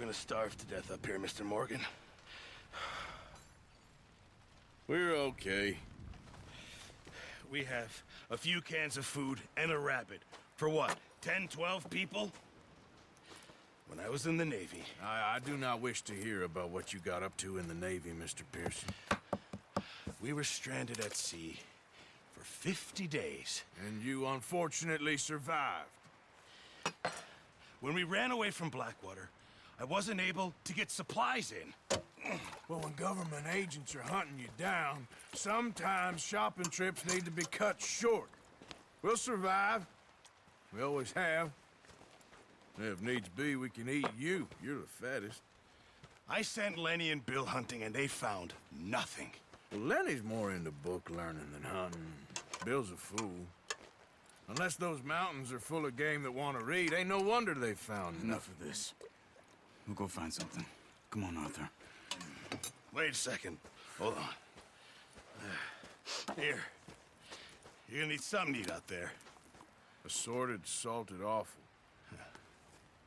gonna starve to death up here, Mr. Morgan. We're okay. We have a few cans of food and a rabbit. For what, 10, 12 people? When I was in the Navy... I do not wish to hear about what you got up to in the Navy, Mr. Pearson. We were stranded at sea for 50 days. And you unfortunately survived. When we ran away from Blackwater, I wasn't able to get supplies in. Well, when government agents are hunting you down, sometimes shopping trips need to be cut short. We'll survive. We always have. If needs be, we can eat you. You're the fattest. I sent Lenny and Bill hunting, and they found nothing. Well, Lenny's more into book learning than hunting. Bill's a fool. Unless those mountains are full of game that want to read, ain't no wonder they found Enough of this. We'll go find something. Come on, Arthur. Wait a second. Hold on. Here. You're gonna need something to eat out there. Assorted, salted offal.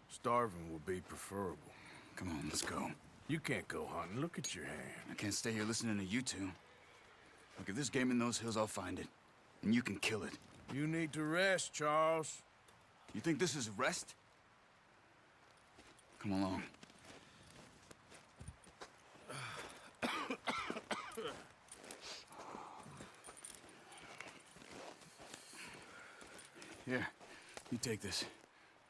Starving will be preferable. Come on, let's go. You can't go hunting. Look at your hand. I can't stay here listening to you two. Look, if there's game in those hills, I'll find it. And you can kill it. You need to rest, Charles. You think this is rest? Come along. Here, you take this.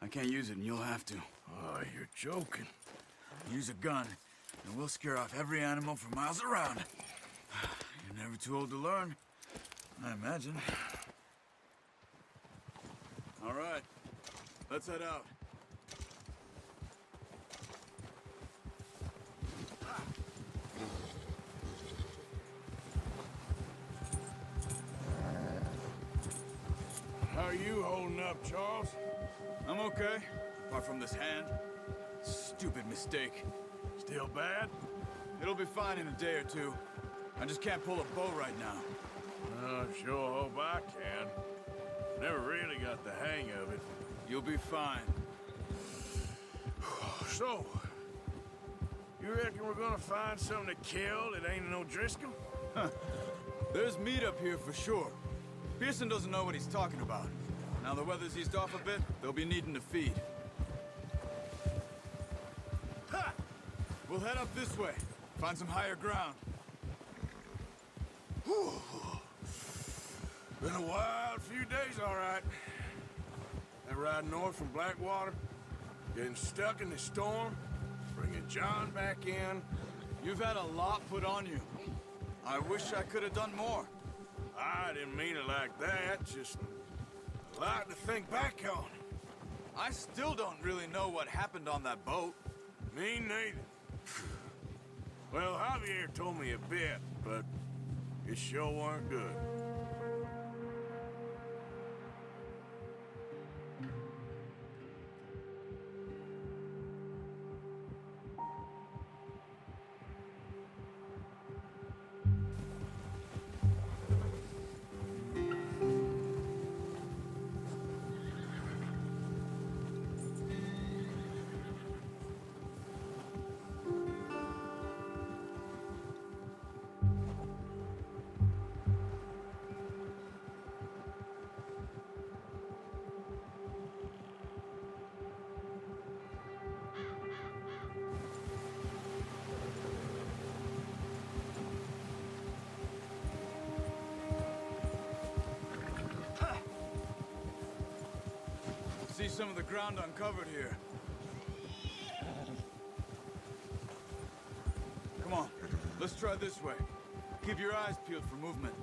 I can't use it, and you'll have to. Oh, you're joking. Use a gun, and we'll scare off every animal for miles around. You're never too old to learn, I imagine. All right, let's head out. How are you holding up, Charles? I'm okay, apart from this hand. Stupid mistake. Still bad? It'll be fine in a day or two. I just can't pull a bow right now. I sure hope I can. Never really got the hang of it. You'll be fine. So, you reckon we're gonna find something to kill that ain't an O'Driscoll? There's meat up here for sure. Pearson doesn't know what he's talking about. Now the weather's eased off a bit, they'll be needing to feed. Ha! We'll head up this way. Find some higher ground. Whew. Been a wild few days, all right. That ride north from Blackwater, getting stuck in the storm, bringing John back in. You've had a lot put on you. I wish I could have done more. I didn't mean it like that, just a lot to think back on. I still don't really know what happened on that boat. Me neither. Well, Javier told me a bit, but it sure weren't good. See some of the ground uncovered here. Come on, let's try this way. Keep your eyes peeled for movement.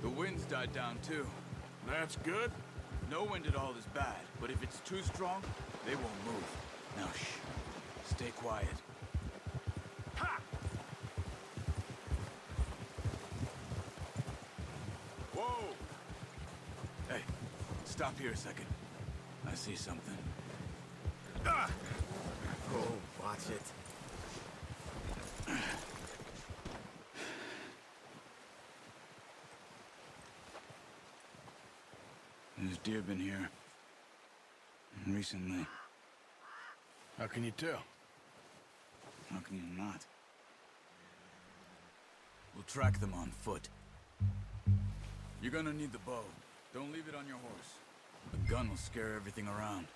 The wind's died down too. That's good. No wind at all is bad, but if it's too strong, they won't move. Now shh, stay quiet. Ha! Whoa! Hey, stop here a second. I see something. Ah! Oh, watch it. There's deer been here. Recently. How can you tell? How can you not? We'll track them on foot. You're gonna need the bow. Don't leave it on your horse. The gun will scare everything around.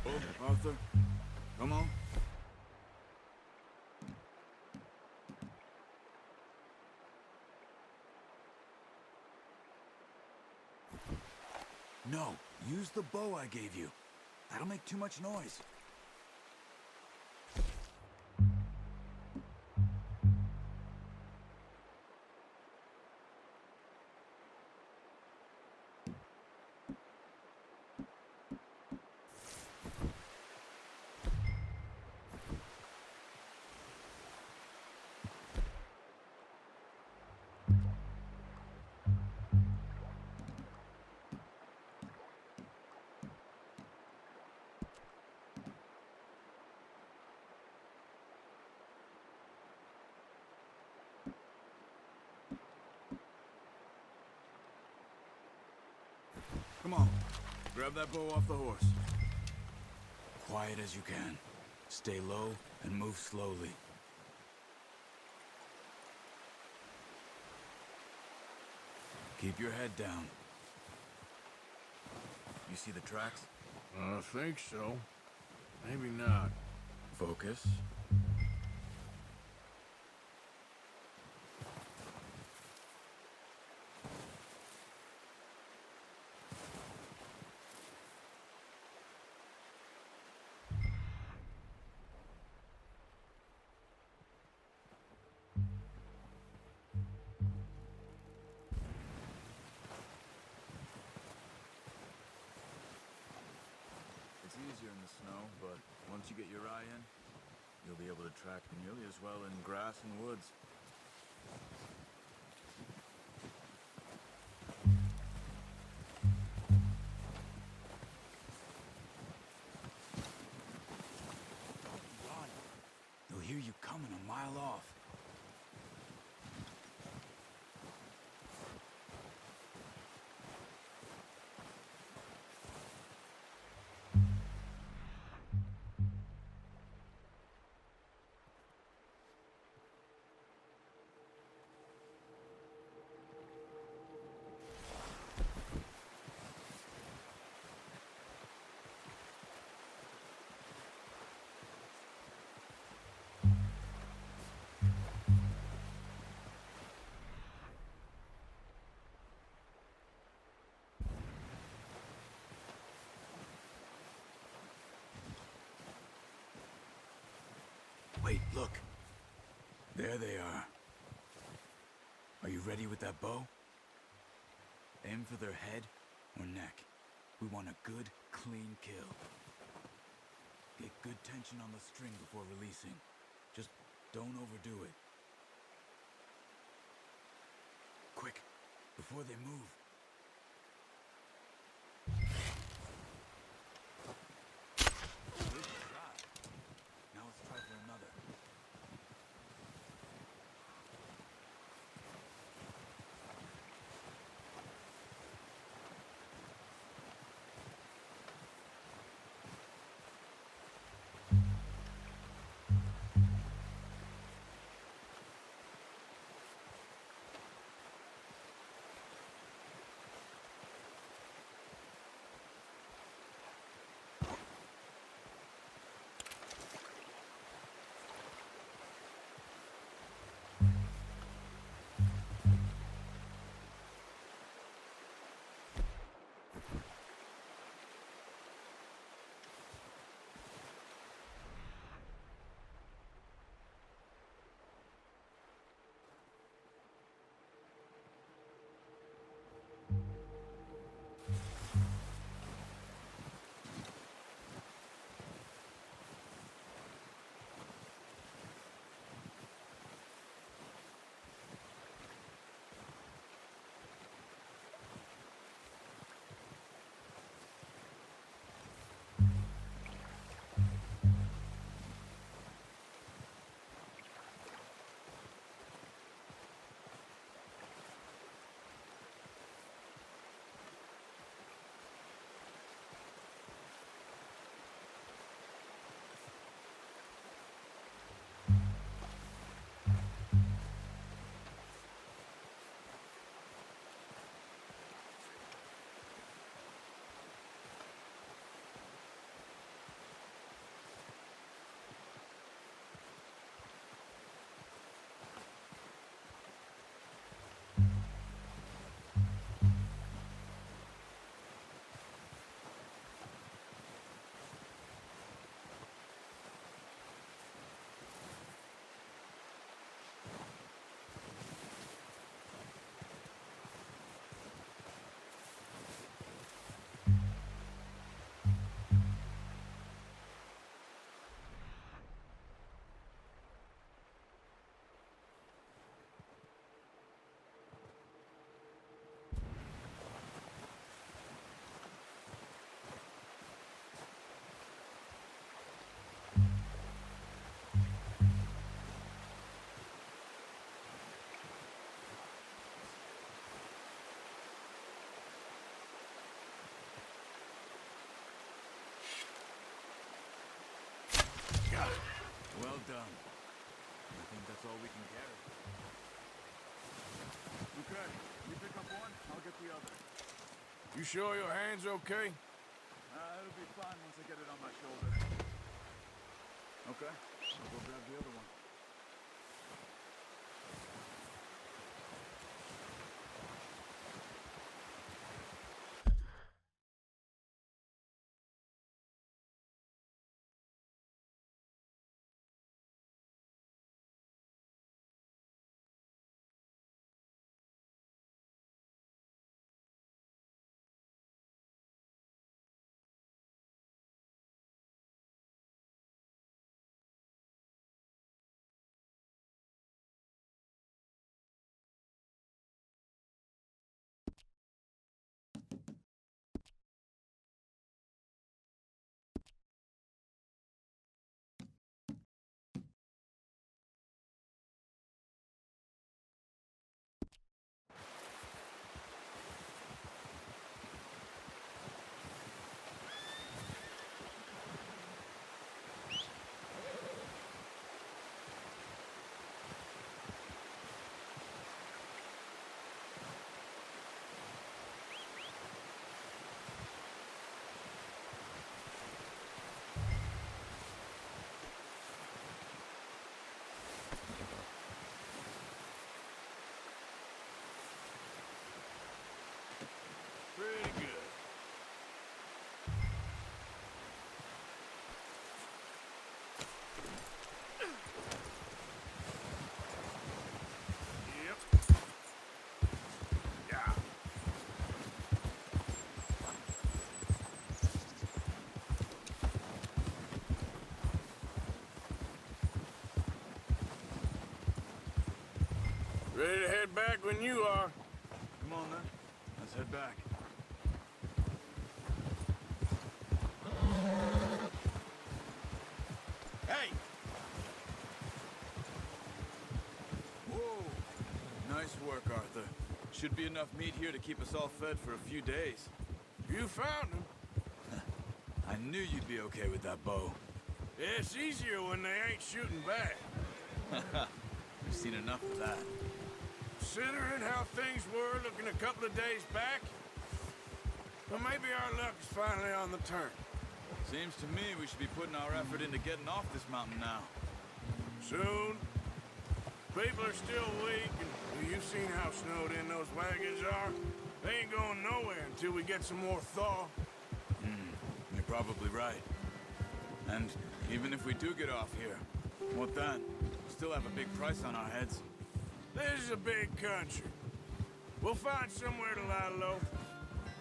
Oh, Arthur, come on. No, use the bow I gave you. That'll make too much noise. Come on, grab that bow off the horse. Quiet as you can. Stay low and move slowly. Keep your head down. You see the tracks? I think so. Maybe not. Focus. It's easier in the snow, but once you get your eye in, you'll be able to track nearly as well in grass and woods. Run! They'll hear you coming a mile off. Wait, look. There they are. Are you ready with that bow? Aim for their head or neck. We want a good, clean kill. Get good tension on the string before releasing. Just don't overdo it. Quick, before they move. Good shot. Now let's try for another. Well done. I think that's all we can carry. Okay, you pick up one, I'll get the other. You sure your hand's okay? It'll be fine once I get it on my shoulder. Okay, I'll go grab the other one. Pretty good. Yep. Yeah. Ready to head back when you are. Come on then, let's head back. Hey! Whoa! Nice work, Arthur. Should be enough meat here to keep us all fed for a few days. You found him. I knew you'd be okay with that bow. It's easier when they ain't shooting back. We've seen enough of that. Considering how things were looking a couple of days back, well, maybe our luck is finally on the turn. Seems to me we should be putting our effort into getting off this mountain now. Soon. People are still weak, and well, you've seen how snowed in those wagons are. They ain't going nowhere until we get some more thaw. You're probably right. And even if we do get off here, what then? We still have a big price on our heads. This is a big country. We'll find somewhere to lie low.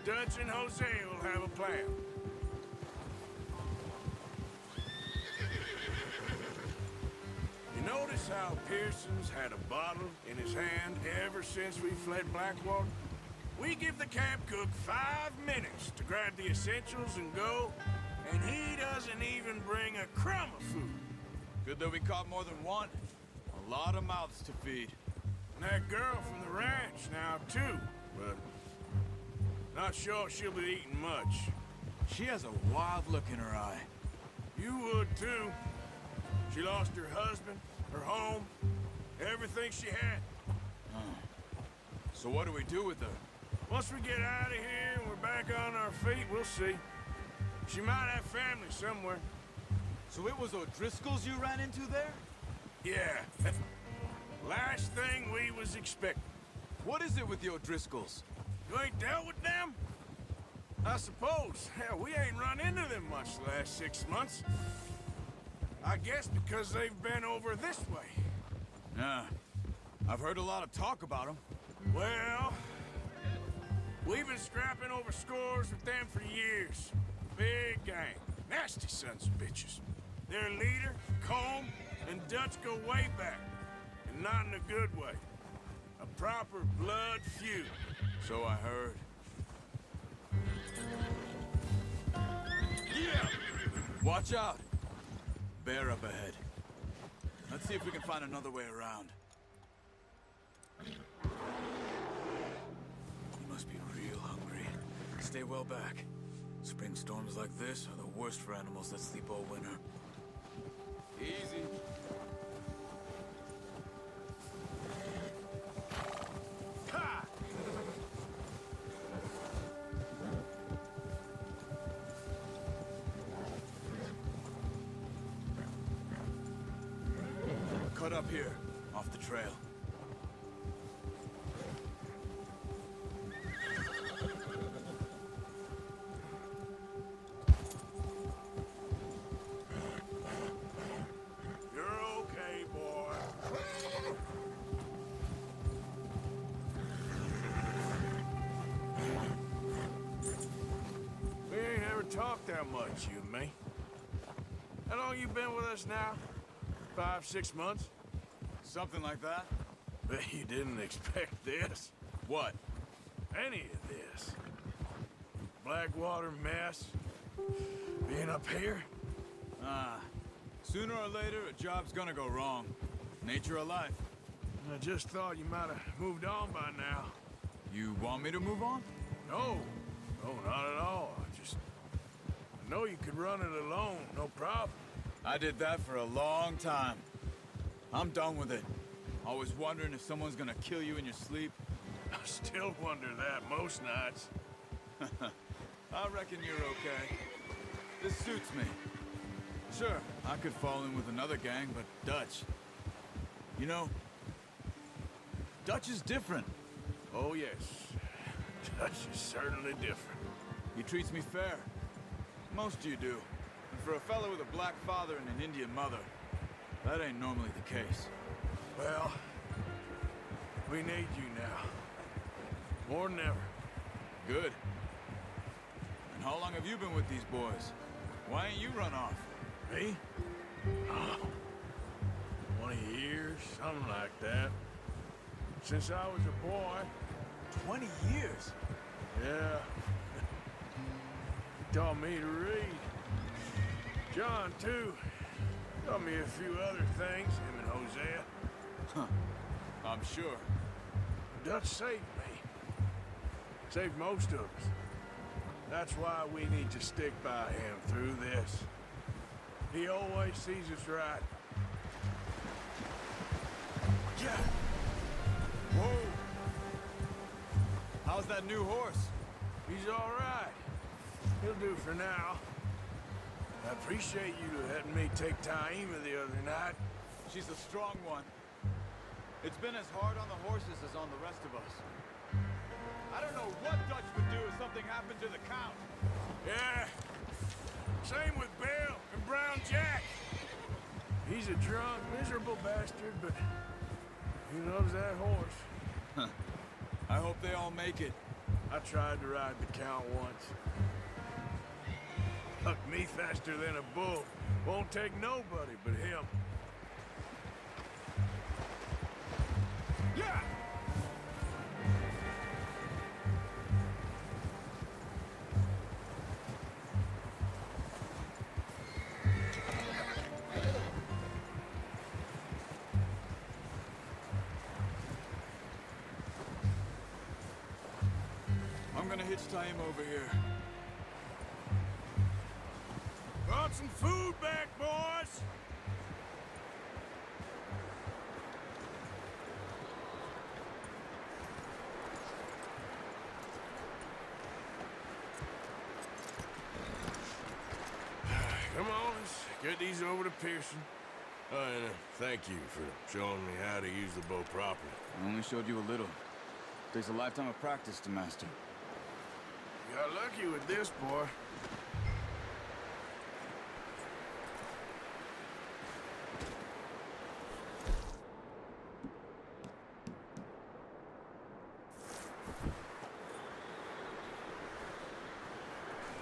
Dutch and Jose will have a plan. You notice how Pearson's had a bottle in his hand ever since we fled Blackwater? We give the camp cook 5 minutes to grab the essentials and go, and he doesn't even bring a crumb of food. Good that we caught more than one. A lot of mouths to feed. And that girl from the ranch now, too, but not sure she'll be eating much. She has a wild look in her eye. You would, too. She lost her husband, her home, everything she had. So what do we do with her? Once we get out of here and we're back on our feet, we'll see. She might have family somewhere. So it was O'Driscoll's you ran into there? Yeah. Last thing we was expecting. What is it with the O'Driscolls? You ain't dealt with them? I suppose. Hell, we ain't run into them much the last 6 months. I guess because they've been over this way. Yeah. I've heard a lot of talk about them. Well, we've been scrapping over scores with them for years. Big gang. Nasty sons of bitches. Their leader, Colm, and Dutch go way back. And not in a good way. A proper blood feud. So I heard. Yeah! Watch out! Bear up ahead. Let's see if we can find another way around. You must be real hungry. Stay well back. Spring storms like this are the worst for animals that sleep all winter. Easy. cut up here, off the trail. You're okay, boy. We ain't ever talked that much, you and me. How long you been with us now? 5, 6 months? Something like that? Bet you didn't expect this. What? Any of this. Blackwater mess. Being up here? Sooner or later, a job's gonna go wrong. Nature of life. I just thought you might have moved on by now. You want me to move on? No. No, not at all. I know you could run it alone, no problem. I did that for a long time. I'm done with it. Always wondering if someone's gonna kill you in your sleep. I still wonder that most nights. I reckon you're okay. This suits me. Sure, I could fall in with another gang, but Dutch... You know, Dutch is different. Oh, yes. Dutch is certainly different. He treats me fair. Most of you do. And for a fellow with a black father and an Indian mother, that ain't normally the case. Well, we need you now. More than ever. Good. And how long have you been with these boys? Why ain't you run off? Me? Oh, 20 years, something like that. Since I was a boy. 20 years? Yeah. He taught me to read. John, too. Taught me a few other things, him and Hosea. Huh. I'm sure. Dutch saved me. Saved most of us. That's why we need to stick by him through this. He always sees us right. Yeah. Whoa. How's that new horse? He's all right. He'll do for now. I appreciate you letting me take Taima the other night. She's a strong one. It's been as hard on the horses as on the rest of us. I don't know what Dutch would do if something happened to the Count. Yeah. Same with Bill and Brown Jack. He's a drunk, miserable bastard, but he loves that horse. I hope they all make it. I tried to ride the Count once. Hucked me faster than a bull. Won't take nobody but him. Yeah! I'm gonna hitch Taima over here. Brought some food back, boys! Come on, let's get these over to Pearson. And thank you for showing me how to use the bow properly. I only showed you a little. Takes a lifetime of practice to master. You got lucky with this, boy.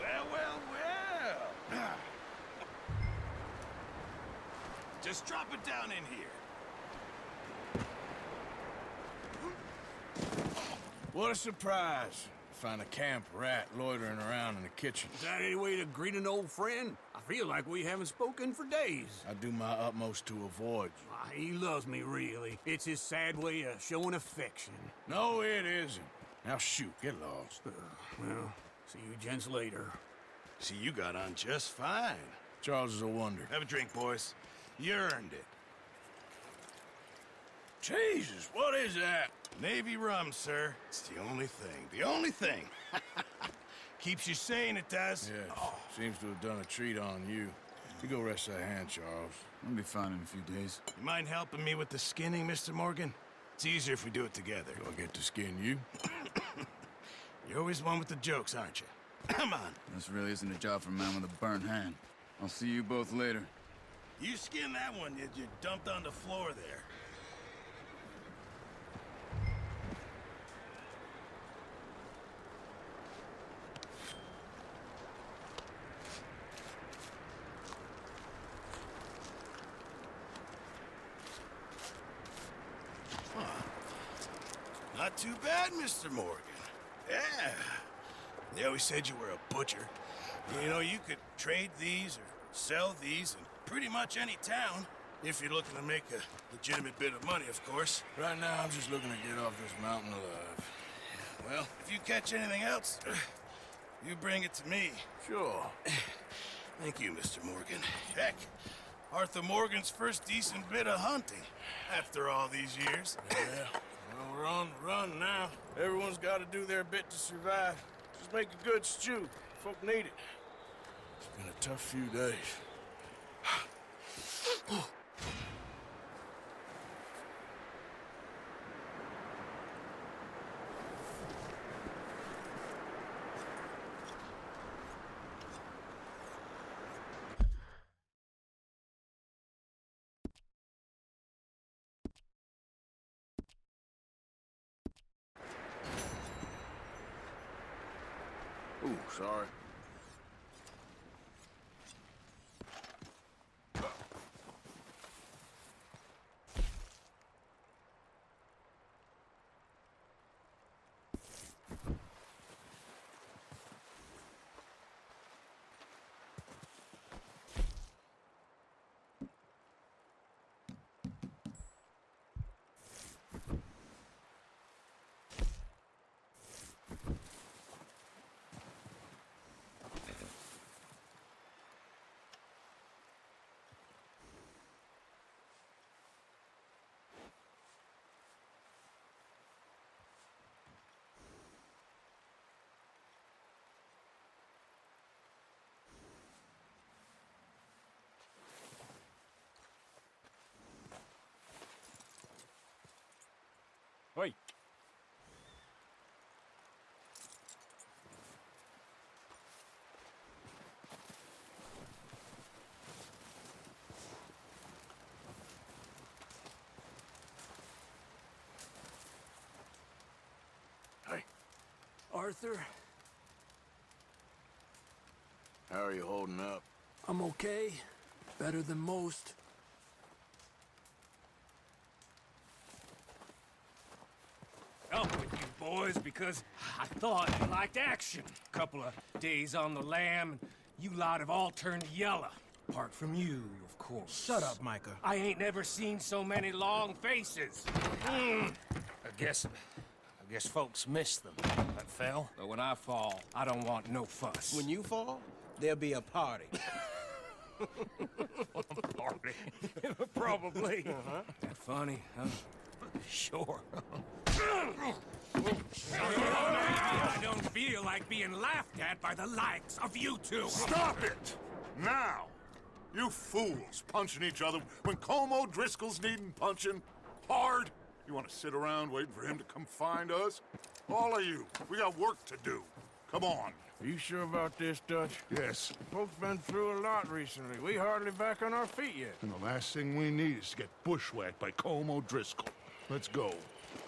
Well. Just drop it down in here. What a surprise. Find a camp rat loitering around in the kitchen. Is that any way to greet an old friend? I feel like we haven't spoken for days. I do my utmost to avoid you. He loves me, really. It's his sad way of showing affection. No, it isn't. Now shoot, get lost. Well, see you gents later. See, you got on just fine. Charles is a wonder. Have a drink, boys. You earned it. Jesus, what is that? Navy rum, sir. It's the only thing. The only thing. Keeps you sane, it does. Yes, seems to have done a treat on you. You go rest that hand, Charles. I'll be fine in a few days. You mind helping me with the skinning, Mr. Morgan? It's easier if we do it together. Do I get to skin you? You're always one with the jokes, aren't you? Come on. This really isn't a job for a man with a burnt hand. I'll see you both later. You skinned that one you dumped on the floor there. Not too bad, Mr. Morgan. Yeah. They always said you were a butcher. You know, you could trade these or sell these in pretty much any town, if you're looking to make a legitimate bit of money, of course. Right now, I'm just looking to get off this mountain alive. Well, if you catch anything else, you bring it to me. Sure. Thank you, Mr. Morgan. Heck, Arthur Morgan's first decent bit of hunting after all these years. Yeah. Well, we're on the run now. Everyone's got to do their bit to survive. Just make a good stew. Folk need it. It's been a tough few days. Ooh, sorry. Wait. Hey, Arthur, how are you holding up? I'm okay. Better than most. Up with you boys because I thought you liked action. Couple of days on the lam, and you lot have all turned yellow. Apart from you, of course. Shut up, Micah. I ain't never seen so many long faces. I guess folks miss them. That fell. But when I fall, I don't want no fuss. When you fall, there'll be a party. Party. Probably. That funny, huh? Sure. I don't feel like being laughed at by the likes of you two. Stop it! Now! You fools punching each other when Colm O'Driscoll's needing punching hard. You want to sit around waiting for him to come find us? All of you, we got work to do. Come on. Are you sure about this, Dutch? Yes. Folks been through a lot recently. We hardly back on our feet yet. And the last thing we need is to get bushwhacked by Colm O'Driscoll. Let's go.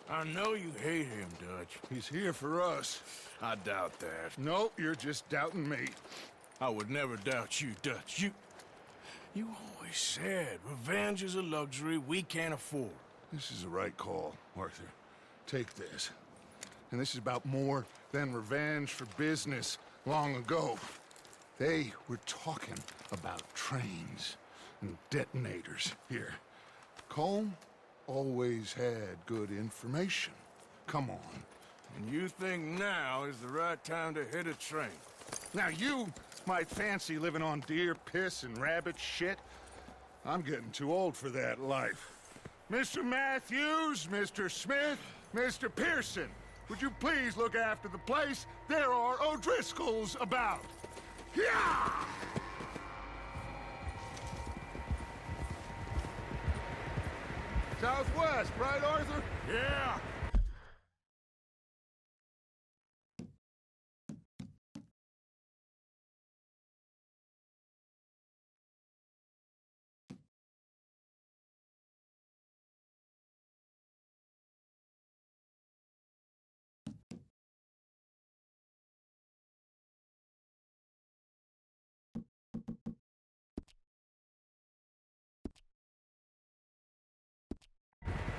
I know you hate him, Dutch. He's here for us. I doubt that. No, you're just doubting me. I would never doubt you, Dutch. You always said revenge is a luxury we can't afford. This is the right call, Arthur. Take this. And this is about more than revenge for business long ago. They were talking about trains and detonators here. Colm always had good information. Come on. And you think now is the right time to hit a train? Now you might fancy living on deer piss and rabbit shit. I'm getting too old for that life. Mr. Matthews, Mr. Smith, Mr. Pearson, would you please look after the place? There are O'Driscolls about. Yeah! Southwest, right, Arthur? Yeah.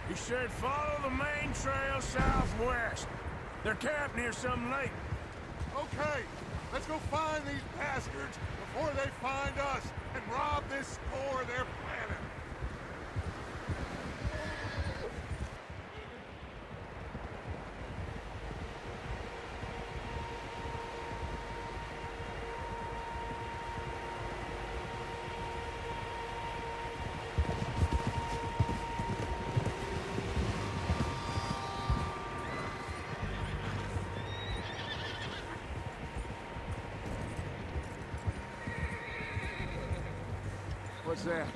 He said follow the main trail southwest. They're camped near some lake. Okay, let's go find these bastards before they find us and rob this store they're planning. What's that?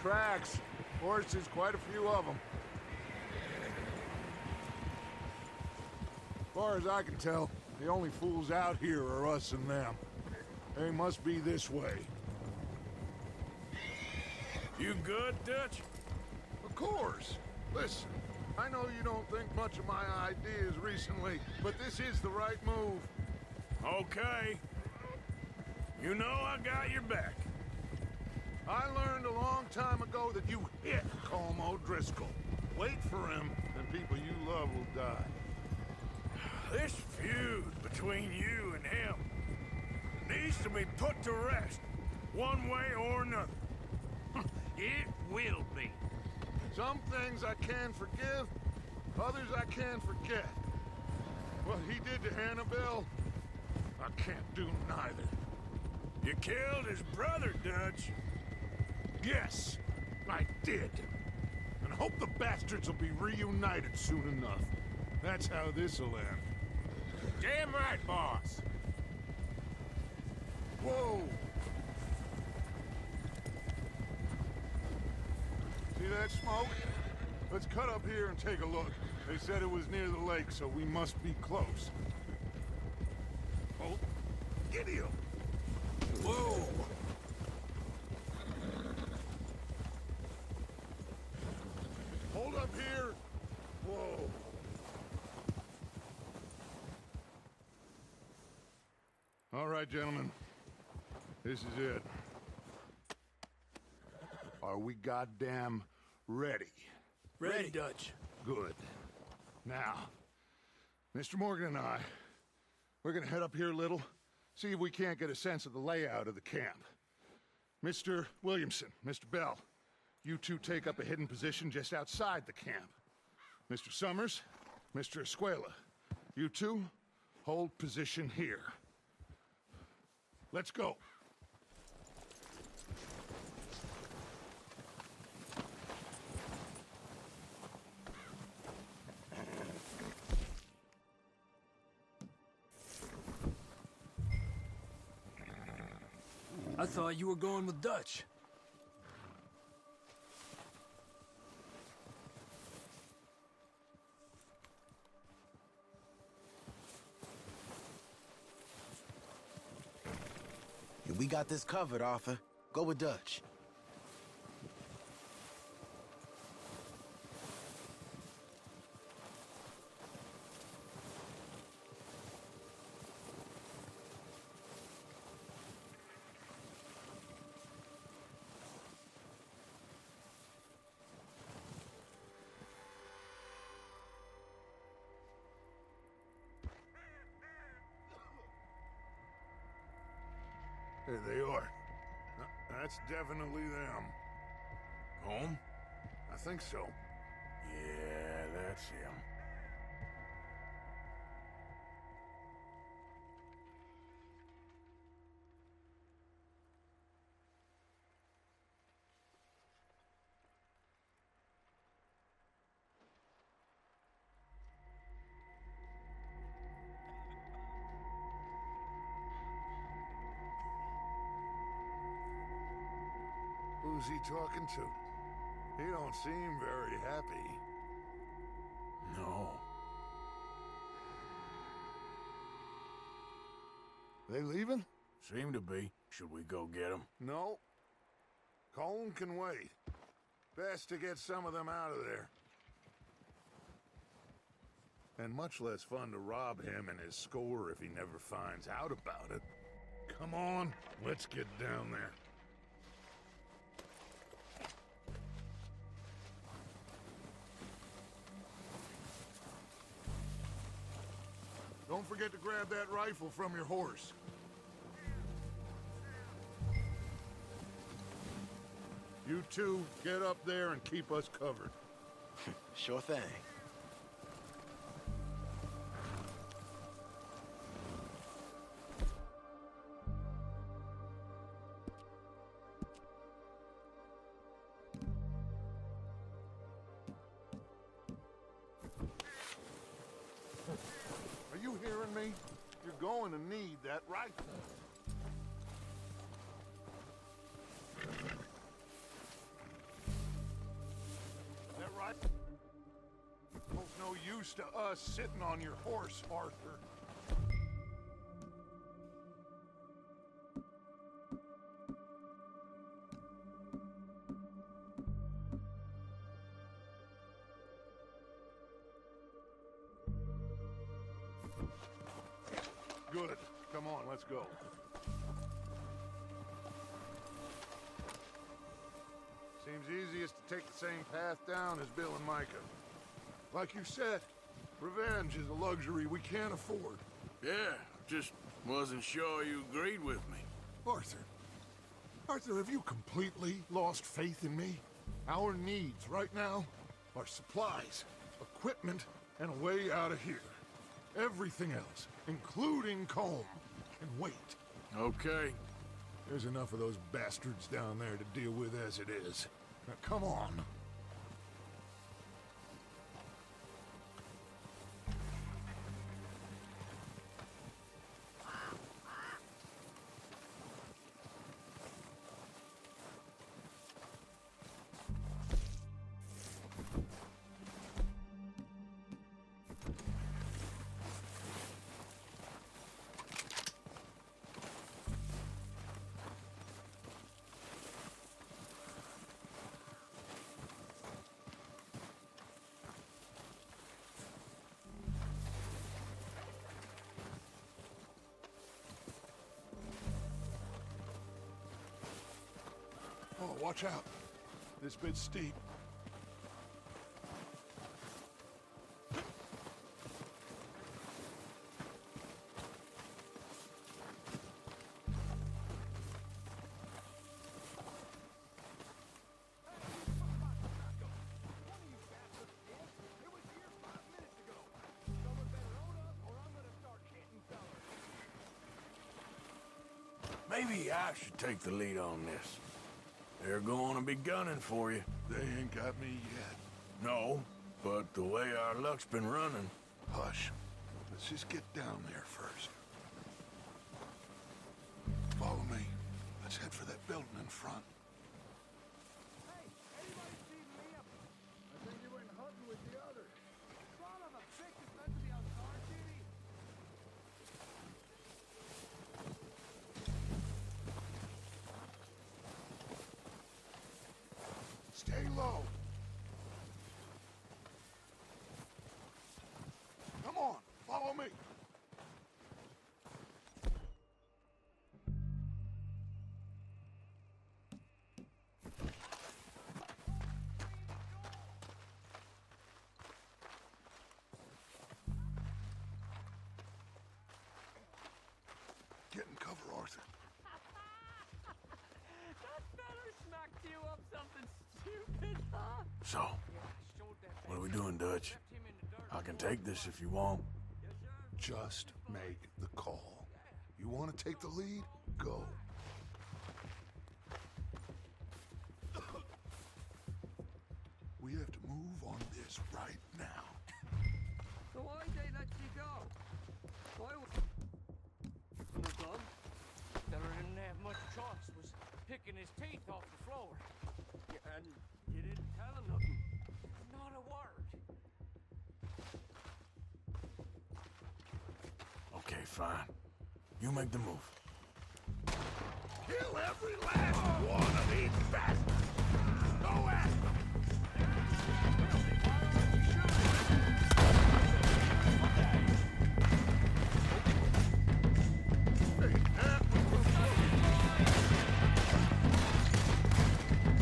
Tracks. Horses, quite a few of them. As far as I can tell, the only fools out here are us and them. They must be this way. You good, Dutch? Of course. Listen, I know you don't think much of my ideas recently, but this is the right move. Okay. You know I got your back. I learned a long time ago that you hit Colm O'Driscoll. Wait for him, and people you love will die. This feud between you and him needs to be put to rest, one way or another. It will be. Some things I can forgive, others I can't forget. What he did to Annabelle, I can't do neither. You killed his brother, Dutch. Yes, I did. And hope the bastards will be reunited soon enough. That's how this'll end. Damn right, boss. Whoa! See that smoke? Let's cut up here and take a look. They said it was near the lake, so we must be close. Oh, Gideon! Whoa! Hold up here! Whoa! All right, gentlemen. This is it. Are we goddamn ready? Ready, Dutch. Good. Now, Mr. Morgan and I, we're gonna head up here a little, see if we can't get a sense of the layout of the camp. Mr. Williamson, Mr. Bell, you two take up a hidden position just outside the camp. Mr. Summers, Mr. Escuela, you two hold position here. Let's go. I thought you were going with Dutch. We got this covered, Arthur. Go with Dutch. There they are. That's definitely them. Home? I think so. Yeah, that's him. Who's he talking to? You don't seem very happy. No. They leaving? Seem to be. Should we go get them? No. Colm can wait. Best to get some of them out of there. And much less fun to rob him and his score if he never finds out about it. Come on, let's get down there. Don't forget to grab that rifle from your horse. You two, get up there and keep us covered. Sure thing. Are you hearing me? You're going to need that rifle. That rifle? It's no use to us sitting on your horse, Arthur. Good. Come on, let's go. Seems easiest to take the same path down as Bill and Micah. Like you said, revenge is a luxury we can't afford. Yeah, just wasn't sure you agreed with me. Arthur. Arthur, have you completely lost faith in me? Our needs right now are supplies, equipment, and a way out of here. Everything else, including Colm, can wait. Okay. There's enough of those bastards down there to deal with as it is. Now, come on. Oh, watch out. This bit's steep. Maybe I should take the lead on this. They're going to be gunning for you. They ain't got me yet. No, but the way our luck's been running... Hush. Let's just get down there first. Follow me. Let's head for that building in front. Hey, anybody see Liam? I think you went hunting with the others. Son of a bitch is meant to be on guard duty. Stay low. Come on, follow me. Get in cover, Arthur. That feller smacked you up something stupid, huh? So, Yeah, I showed that what are we doing, Dutch? left him in the dirt. I can take this if you want. Just make the call. You want to take the lead? Go. We have to move on this right now. So why'd they let you go? Why was... From the gun? Feller didn't have much choice, was picking his teeth off the floor. Yeah, and you didn't tell him nothing. Not a word. Okay, fine. You make the move. Kill every last one of these bastards! Go at them!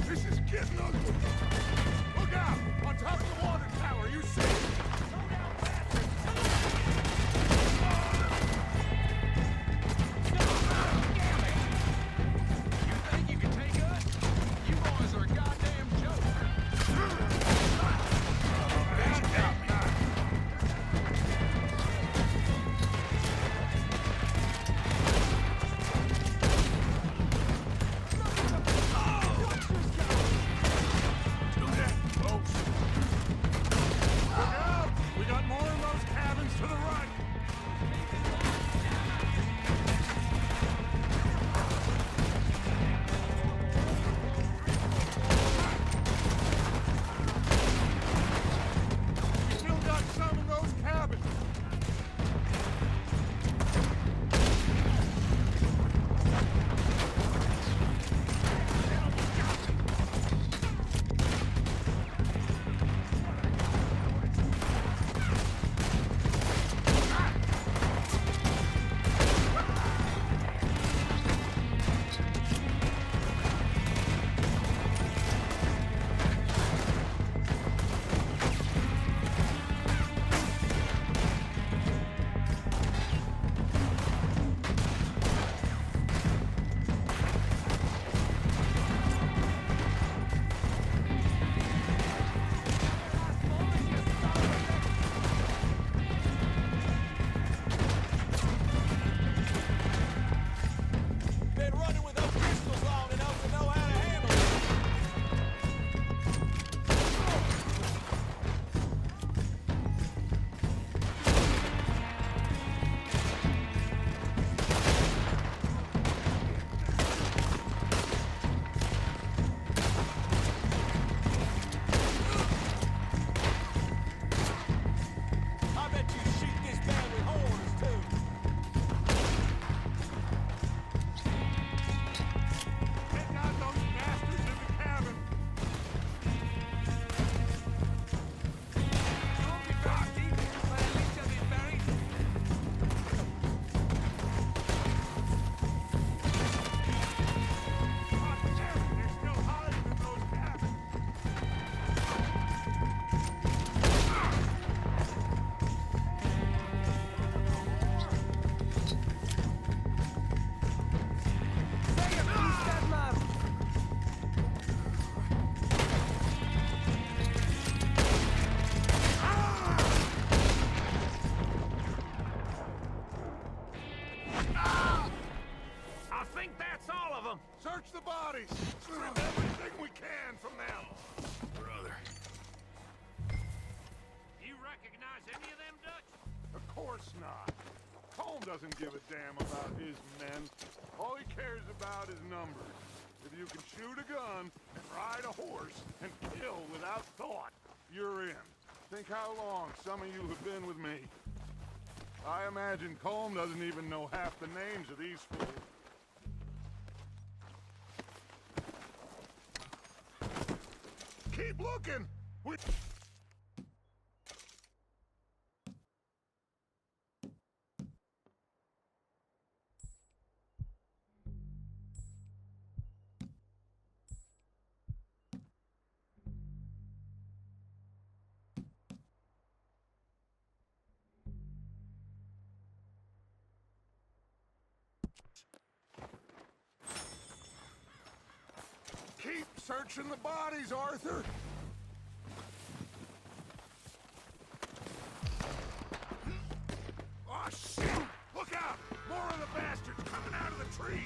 This is getting ugly. Look out! On top of the water tower, you see? Slow down, bastard! You think you can take us? You boys are a goddamn joke. We got more of those cabins to the right. We still got some of those cabins. Been running with those pistols long enough to know how to handle it. I bet you shoot this band with horns, too. Take out those bastards in the cabin. Don't be crafty, but at least you'll be buried. God damn it, they're still hiding in those cabins. Say a piece, dead man. I think that's all of them. Search the bodies. Strip everything we can from them. Brother. You recognize any of them, Dutch? Of course not. Colm doesn't give a damn about his men. All he cares about is numbers. If you can shoot a gun and ride a horse and kill without thought, you're in. Think how long some of you have been with me. I imagine Colm doesn't even know half the names of these fools. Keep looking! Keep searching the bodies, Arthur! Oh, shit! Look out! More of the bastards coming out of the trees!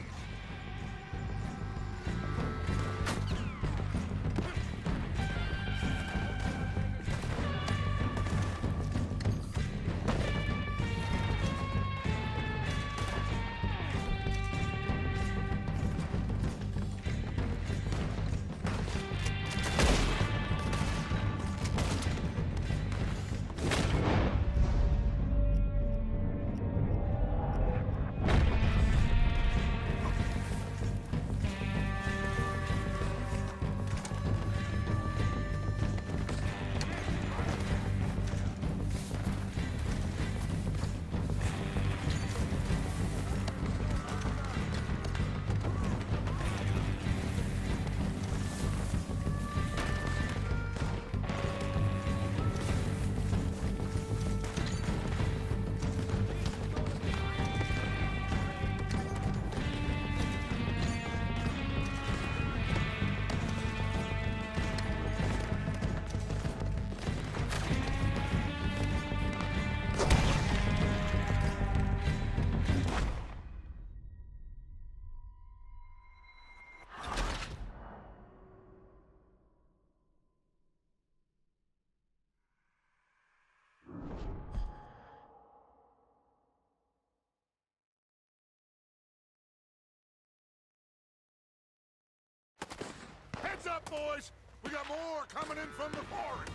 up, boys! We got more coming in from the forest!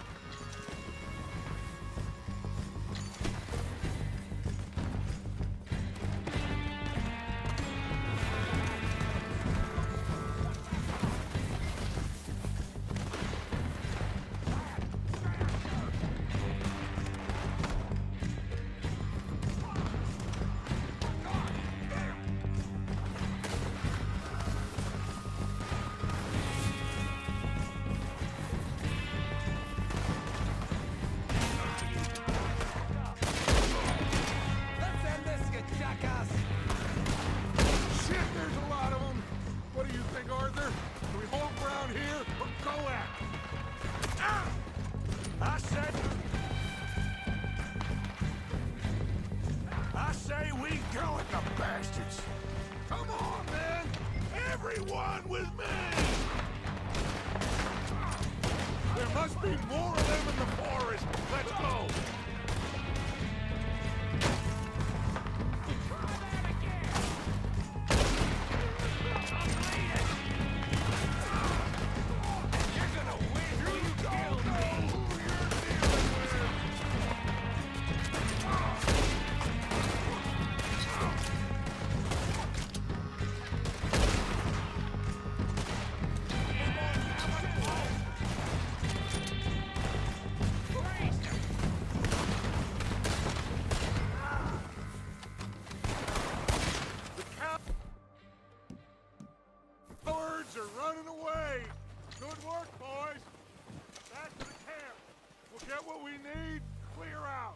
Let's end this, you jackass! Shit, there's a lot of them! What do you think, Arthur? Do we hold ground here or go at it? Ah! I say we go at the bastards! Come on, man! Everyone with me! There must be more of them in the forest! Let's go! Birds are running away. Good work, boys. Back to the camp. We'll get what we need, clear out.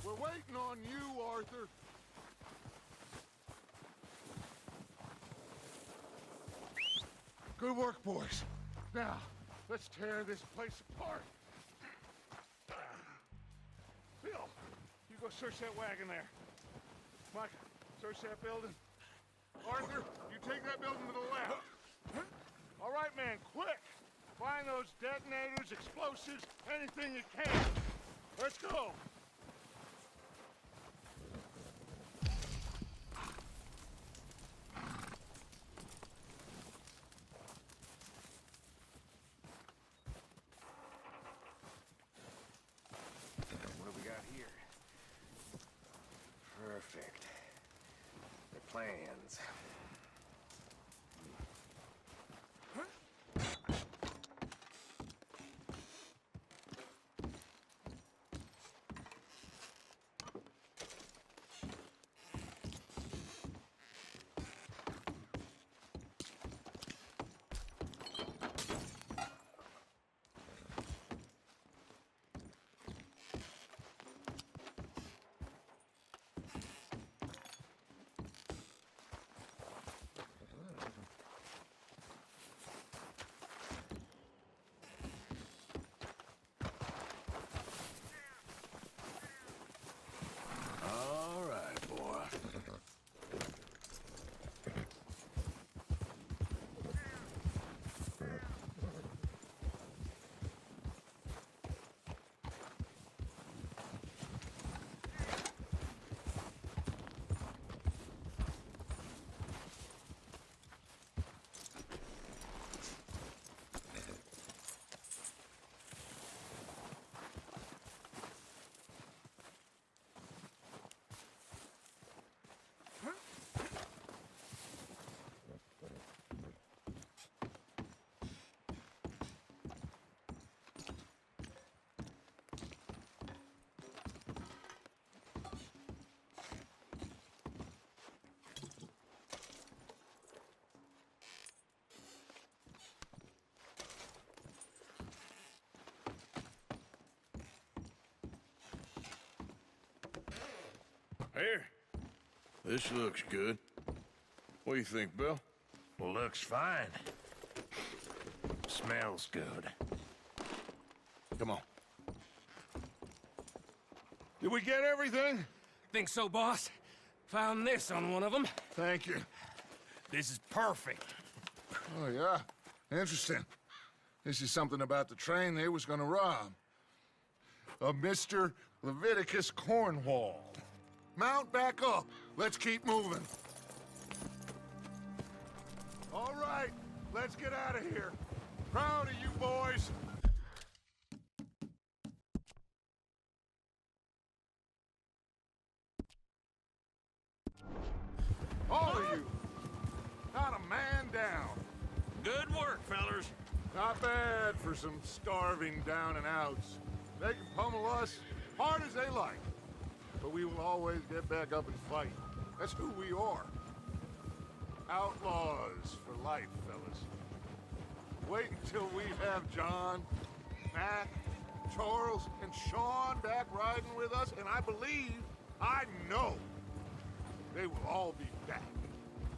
We're waiting on you, Arthur. Good work, boys. Now, let's tear this place apart. Bill, you go search that wagon there. Mike, search that building. Arthur, you take that building to the left. All right, man, quick. Find those detonators, explosives, anything you can. Let's go. plans. All right, boy. Here. This looks good. What do you think, Bill? Looks fine. Smells good. Come on. Did we get everything? Think so, boss? Found this on one of them. Thank you. This is perfect. Oh, yeah? Interesting. This is something about the train they was gonna rob. A Mr. Leviticus Cornwall. Mount back up. Let's keep moving. All right, let's get out of here. Proud of you boys. All of you. Not a man down. Good work, fellers. Not bad for some starving down and outs. They can pummel us hard as they like. But we will always get back up and fight. That's who we are. Outlaws for life, fellas. Wait until we have John, Mac, Charles, and Sean back riding with us, and I know, they will all be back.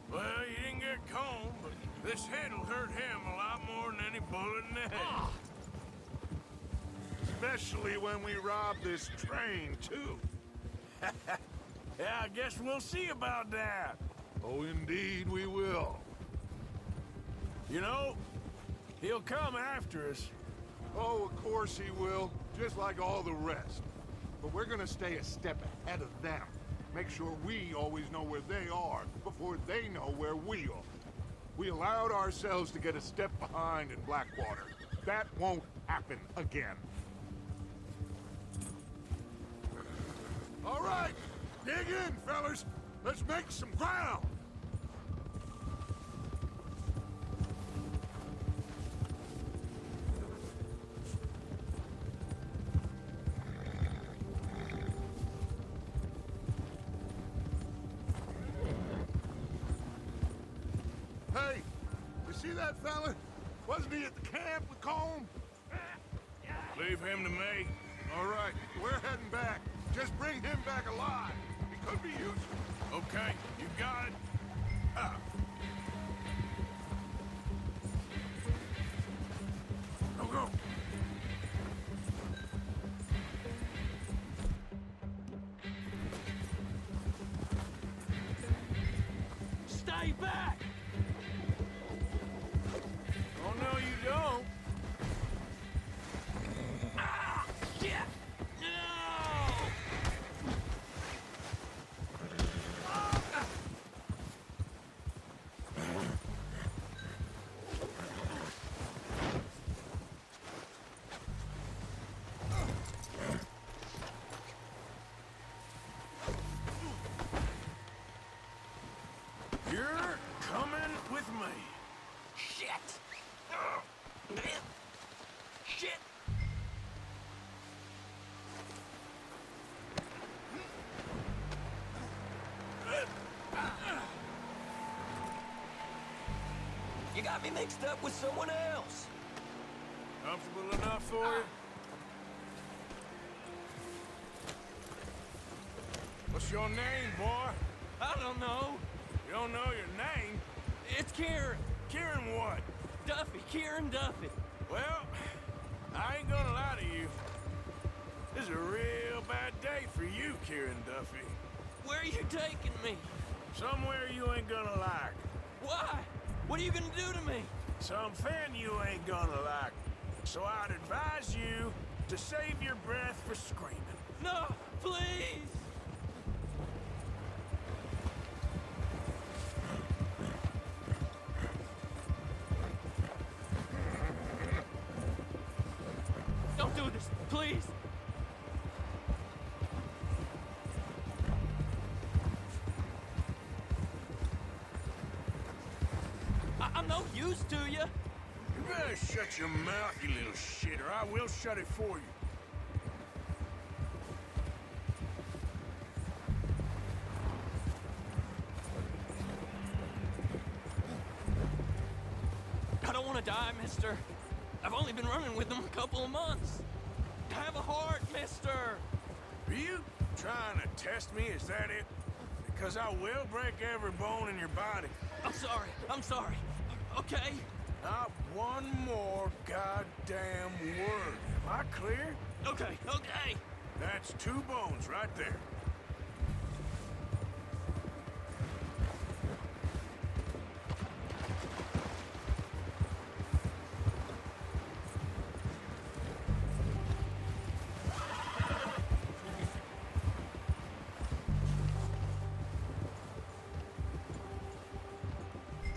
Well, you didn't get Colm, but this head'll hurt him a lot more than any bullet in the head. Especially when we rob this train, too. Yeah, I guess we'll see about that. Oh, indeed we will. You know, he'll come after us. Oh, of course he will, just like all the rest. But we're gonna stay a step ahead of them. Make sure we always know where they are before they know where we are. We allowed ourselves to get a step behind in Blackwater. That won't happen again. All right, dig in, fellas. Let's make some ground. Hey, you see that fella? Wasn't he at the camp with Colm? Leave him to me. All right, we're heading back. Just bring him back alive. He could be useful. Okay, you got it. Go, go. Stay back! Oh, no, you don't. Ah! Shit! No! Shit! You got me mixed up with someone else. Comfortable enough for you? What's your name, boy? I don't know. You don't know your name? It's Kieran. Kieran what? Duffy. Kieran Duffy. Well, I ain't gonna lie to you. This is a real bad day for you, Kieran Duffy. Where are you taking me? Somewhere you ain't gonna like. Why? What are you gonna do to me? Something you ain't gonna like. So I'd advise you to save your breath for screaming. No, please! Don't do this, please! I'm no use to you. You better shut your mouth, you little shit, or I will shut it for you. I don't want to die, mister. I've only been running with them a couple of months. Have a heart, mister. Are you trying to test me? Is that it? Because I will break every bone in your body. I'm sorry. I'm sorry. Okay? Not one more goddamn word. Am I clear? Okay, okay. That's 2 bones right there.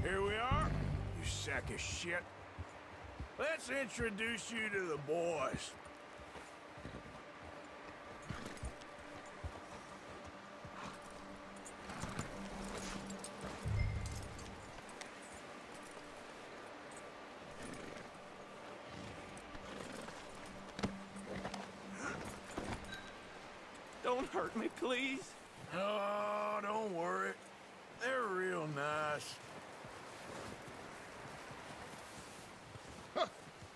Here we are, you sack of shit. Let's introduce you to the boys. Don't hurt me, please. Oh, don't worry. They're real nice.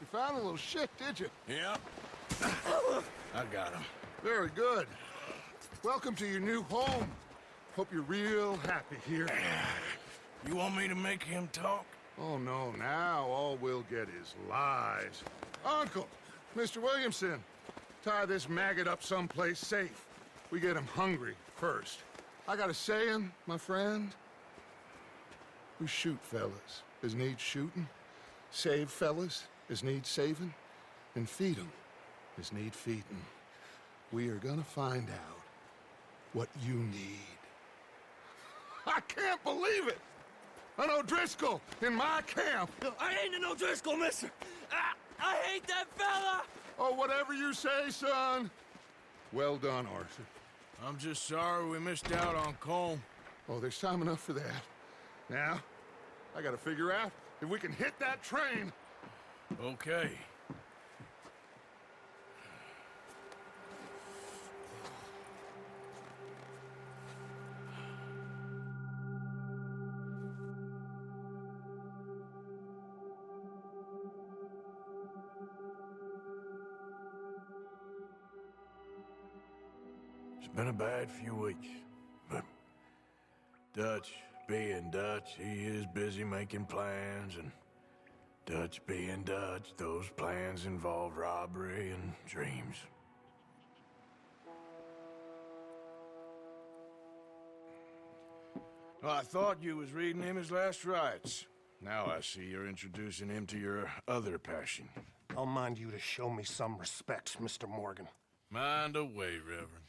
You found a little shit, did you? Yep. I got him. Very good. Welcome to your new home. Hope you're real happy here. You want me to make him talk? Oh, no, now all we'll get is lies. Uncle, Mr. Williamson, tie this maggot up someplace safe. We get him hungry first. I got a saying, my friend. We shoot fellas as need shooting, save fellas as need saving, and feed 'em as need feeding. We are gonna find out what you need. I can't believe it! An O'Driscoll in my camp! I ain't an O'Driscoll, mister. I hate that fella! Oh, whatever you say, son. Well done, Arthur. I'm just sorry we missed out on Colm. Oh, there's time enough for that. Now, I gotta figure out if we can hit that train. Okay. It's been a bad few weeks, but Dutch being Dutch, he is busy making plans, and Dutch being Dutch, those plans involve robbery and dreams. Well, I thought you was reading him his last rites. Now I see you're introducing him to your other passion. I'll mind you to show me some respect, Mr. Morgan. Mind away, Reverend.